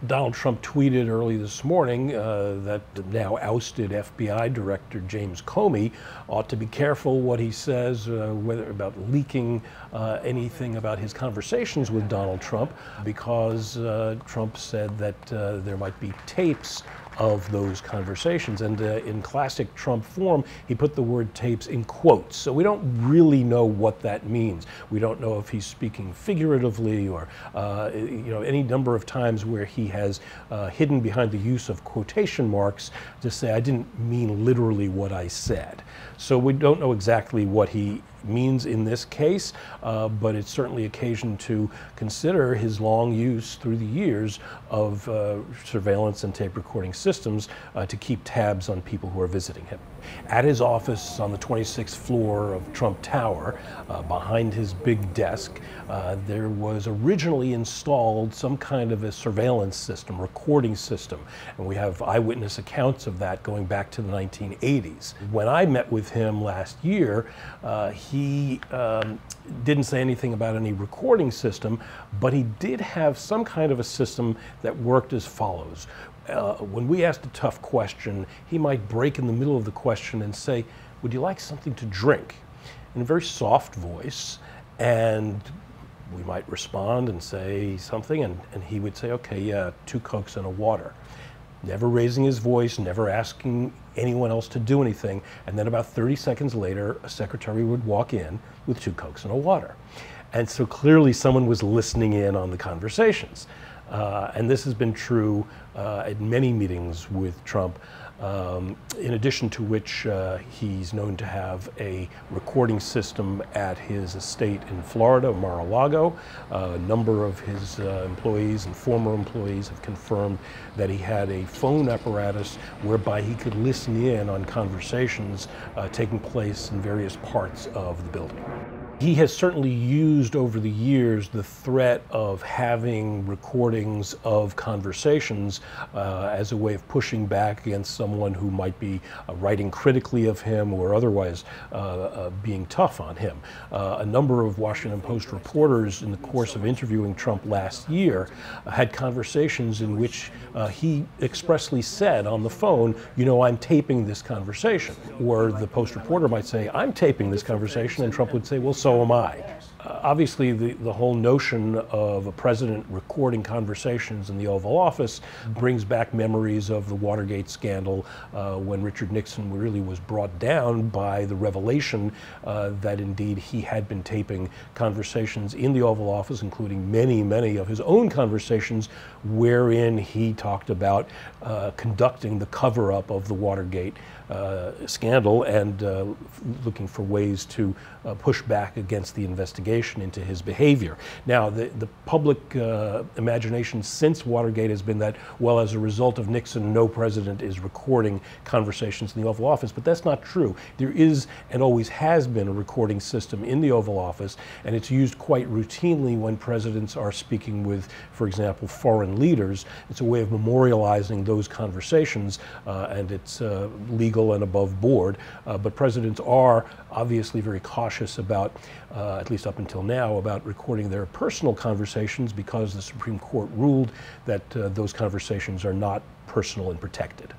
Donald Trump tweeted early this morning that the now ousted FBI Director James Comey ought to be careful what he says whether about leaking anything about his conversations with Donald Trump, because Trump said that there might be tapes of those conversations. And in classic Trump form, he put the word tapes in quotes. So we don't really know what that means. We don't know if he's speaking figuratively or any number of times where he has hidden behind the use of quotation marks to say, I didn't mean literally what I said. So we don't know exactly what he means in this case, but it's certainly occasion to consider his long use through the years of surveillance and tape recording systems to keep tabs on people who are visiting him. At his office on the 26th floor of Trump Tower, behind his big desk, there was originally installed some kind of a surveillance system, recording system, and we have eyewitness accounts of that going back to the 1980s. When I met with him last year, he didn't say anything about any recording system, but he did have some kind of a system that worked as follows. When we asked a tough question, he might break in the middle of the question and say, "Would you like something to drink?" in a very soft voice, and we might respond and say something, and he would say, "Okay, yeah, 2 Cokes and a water." Never raising his voice, never asking anyone else to do anything, and then about 30 seconds later, a secretary would walk in with 2 Cokes and a water. And so clearly someone was listening in on the conversations. And this has been true at many meetings with Trump, in addition to which he's known to have a recording system at his estate in Florida, Mar-a-lago. A number of his employees and former employees have confirmed that he had a phone apparatus whereby he could listen in on conversations taking place in various parts of the building. He has certainly used over the years the threat of having recordings of conversations as a way of pushing back against someone who might be writing critically of him or otherwise being tough on him. A number of Washington Post reporters in the course of interviewing Trump last year had conversations in which he expressly said on the phone, "You know, I'm taping this conversation." Or the Post reporter might say, "I'm taping this conversation," and Trump would say, "Well, so am I." Obviously, the whole notion of a president recording conversations in the Oval Office brings back memories of the Watergate scandal when Richard Nixon really was brought down by the revelation that indeed he had been taping conversations in the Oval Office, including many, many of his own conversations wherein he talked about conducting the cover-up of the Watergate scandal and looking for ways to push back against the investigation into his behavior. Now, the public imagination since Watergate has been that, well, as a result of Nixon, no president is recording conversations in the Oval Office, but that's not true. There is and always has been a recording system in the Oval Office, and it's used quite routinely when presidents are speaking with, for example, foreign leaders. It's a way of memorializing those conversations, and it's legal and above board, but presidents are obviously very cautious about, at least up until now, about recording their personal conversations because the Supreme Court ruled that those conversations are not personal and protected.